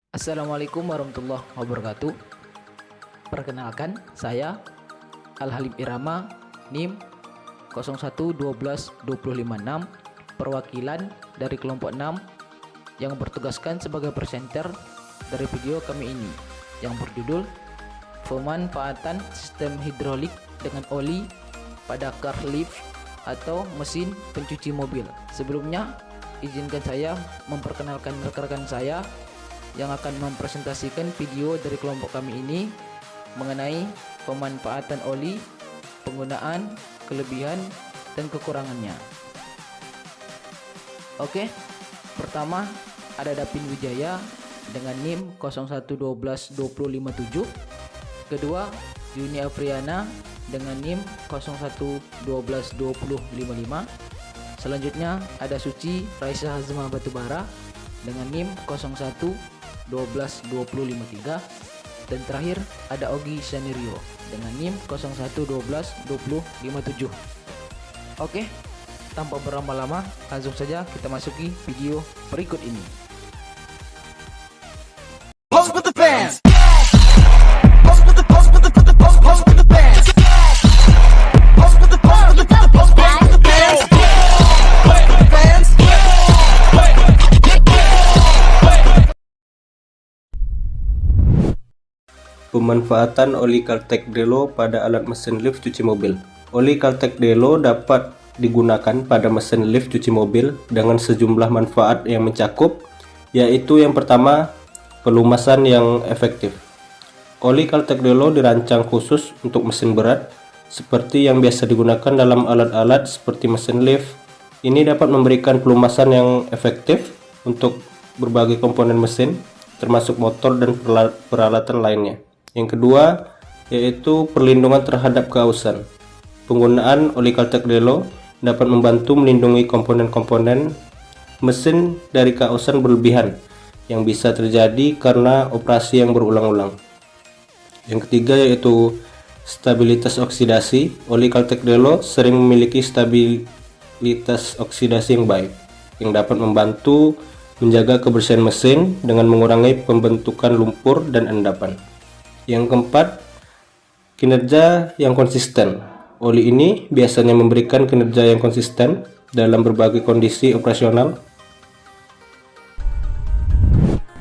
Assalamualaikum warahmatullahi wabarakatuh. Perkenalkan, saya Al-Halim Irama, NIM 01120256, perwakilan dari kelompok 6 yang bertugaskan sebagai presenter dari video kami ini yang berjudul Pemanfaatan Sistem Hidrolik dengan Oli pada car lift atau mesin pencuci mobil. Sebelumnya, izinkan saya memperkenalkan rekan-rekan saya yang akan mempresentasikan video dari kelompok kami ini mengenai pemanfaatan oli, penggunaan, kelebihan, dan kekurangannya. Oke, pertama ada Dapin Wijaya dengan NIM 01122057. Kedua, Yuni Afriana dengan NIM 01122055. Selanjutnya ada Suci Raisa Hazma Batubara dengan NIM 01122053, dan terakhir ada Ogi Sanirio dengan NIM 01122057. Oke, tanpa berlama-lama langsung saja kita masuki video berikut ini. Pose with the fans. Pose with the pose with the pose with the fans. Pose with the pose with the pose with the fans. Fans. Pemanfaatan oli Caltech Delo pada alat mesin lift cuci mobil. Oli Caltech Delo dapat digunakan pada mesin lift cuci mobil dengan sejumlah manfaat yang mencakup, yaitu yang pertama, pelumasan yang efektif. Oli Caltech Delo dirancang khusus untuk mesin berat, seperti yang biasa digunakan dalam alat-alat seperti mesin lift. Ini dapat memberikan pelumasan yang efektif untuk berbagai komponen mesin, termasuk motor dan peralatan lainnya. Yang kedua, yaitu perlindungan terhadap keausan. Penggunaan oli Caltech Delo dapat membantu melindungi komponen-komponen mesin dari keausan berlebihan yang bisa terjadi karena operasi yang berulang-ulang. Yang ketiga yaitu stabilitas oksidasi. Oli Caltech Delo sering memiliki stabilitas oksidasi yang baik, yang dapat membantu menjaga kebersihan mesin dengan mengurangi pembentukan lumpur dan endapan. Yang keempat, kinerja yang konsisten. Oli ini biasanya memberikan kinerja yang konsisten dalam berbagai kondisi operasional.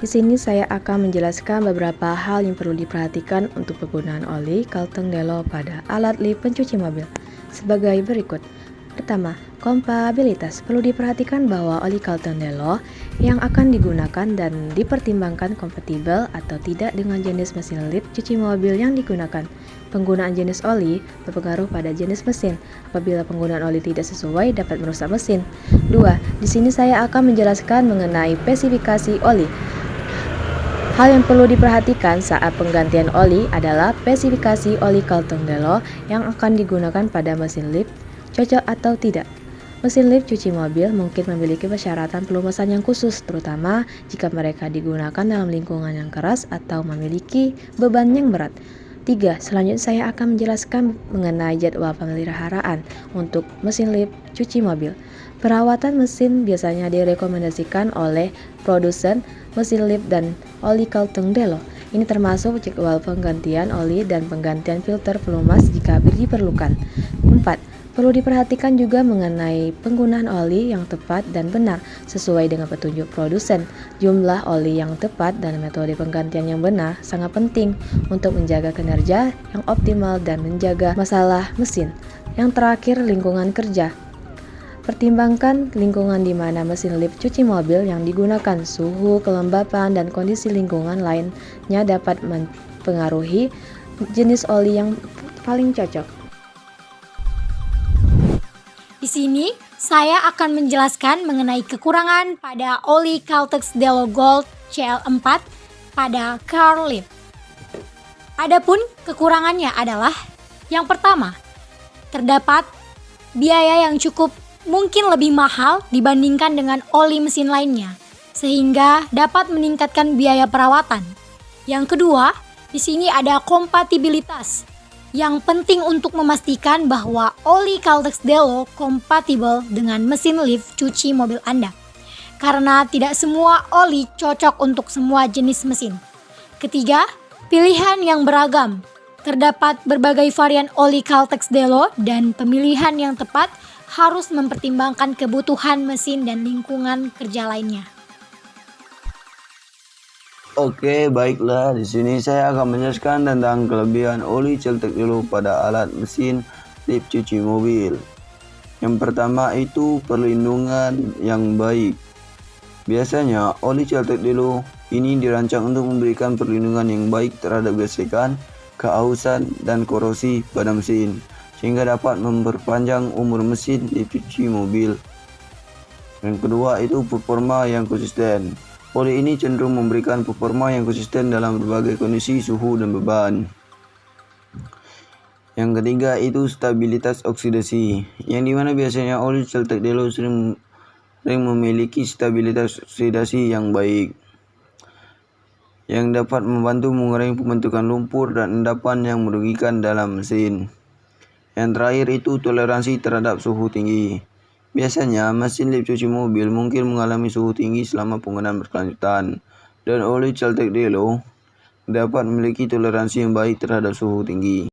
Di sini saya akan menjelaskan beberapa hal yang perlu diperhatikan untuk penggunaan oli Caltech Delo pada alat lift pencuci mobil sebagai berikut. Pertama, kompatibilitas. Perlu diperhatikan bahwa oli Caltech Delo yang akan digunakan dan dipertimbangkan kompatibel atau tidak dengan jenis mesin lift cuci mobil yang digunakan. Penggunaan jenis oli berpengaruh pada jenis mesin. Apabila penggunaan oli tidak sesuai, dapat merusak mesin. 2. Di sini saya akan menjelaskan mengenai spesifikasi oli. Hal yang perlu diperhatikan saat penggantian oli adalah spesifikasi oli Caltech Delo yang akan digunakan pada mesin lift cocok atau tidak. Mesin lift cuci mobil mungkin memiliki persyaratan pelumasan yang khusus, terutama jika mereka digunakan dalam lingkungan yang keras atau memiliki beban yang berat. 3. Selanjutnya saya akan menjelaskan mengenai jadwal pemeliharaan untuk mesin lift cuci mobil. Perawatan mesin biasanya direkomendasikan oleh produsen mesin lift dan oli Caltech Delo. Ini termasuk jadwal penggantian oli dan penggantian filter pelumas jika diperlukan. 4. Perlu diperhatikan juga mengenai penggunaan oli yang tepat dan benar sesuai dengan petunjuk produsen. Jumlah oli yang tepat dan metode penggantian yang benar sangat penting untuk menjaga kinerja yang optimal dan menjaga masalah mesin. Yang terakhir, lingkungan kerja. Pertimbangkan lingkungan di mana mesin lift cuci mobil yang digunakan, suhu, kelembapan, dan kondisi lingkungan lainnya dapat mempengaruhi jenis oli yang paling cocok. Di sini saya akan menjelaskan mengenai kekurangan pada oli Caltech Delo Gold CL4 pada car lift. Adapun kekurangannya adalah yang pertama, terdapat biaya yang cukup mungkin lebih mahal dibandingkan dengan oli mesin lainnya, sehingga dapat meningkatkan biaya perawatan. Yang kedua, di sini ada kompatibilitas. Yang penting untuk memastikan bahwa oli Caltech Delo kompatibel dengan mesin lift cuci mobil Anda. karena tidak semua oli cocok untuk semua jenis mesin. Ketiga, pilihan yang beragam. Terdapat berbagai varian oli Caltex Delo dan pemilihan yang tepat harus mempertimbangkan kebutuhan mesin dan lingkungan kerja lainnya. Oke, baiklah. Di sini saya akan menjelaskan tentang kelebihan oli Caltex Delo pada alat mesin lip cuci mobil. Yang pertama itu perlindungan yang baik. Biasanya oli Caltex Delo ini dirancang untuk memberikan perlindungan yang baik terhadap gesekan, keausan, dan korosi pada mesin, sehingga dapat memperpanjang umur mesin lip cuci mobil. Yang kedua itu performa yang konsisten. Oli ini cenderung memberikan performa yang konsisten dalam berbagai kondisi suhu dan beban. Yang ketiga itu stabilitas oksidasi, yang dimana biasanya oli Caltex Delo sering memiliki stabilitas oksidasi yang baik, yang dapat membantu mengurangi pembentukan lumpur dan endapan yang merugikan dalam mesin. Yang terakhir itu toleransi terhadap suhu tinggi. Biasanya mesin lip cuci mobil mungkin mengalami suhu tinggi selama penggunaan berkelanjutan, dan oli Caltex Delo dapat memiliki toleransi yang baik terhadap suhu tinggi.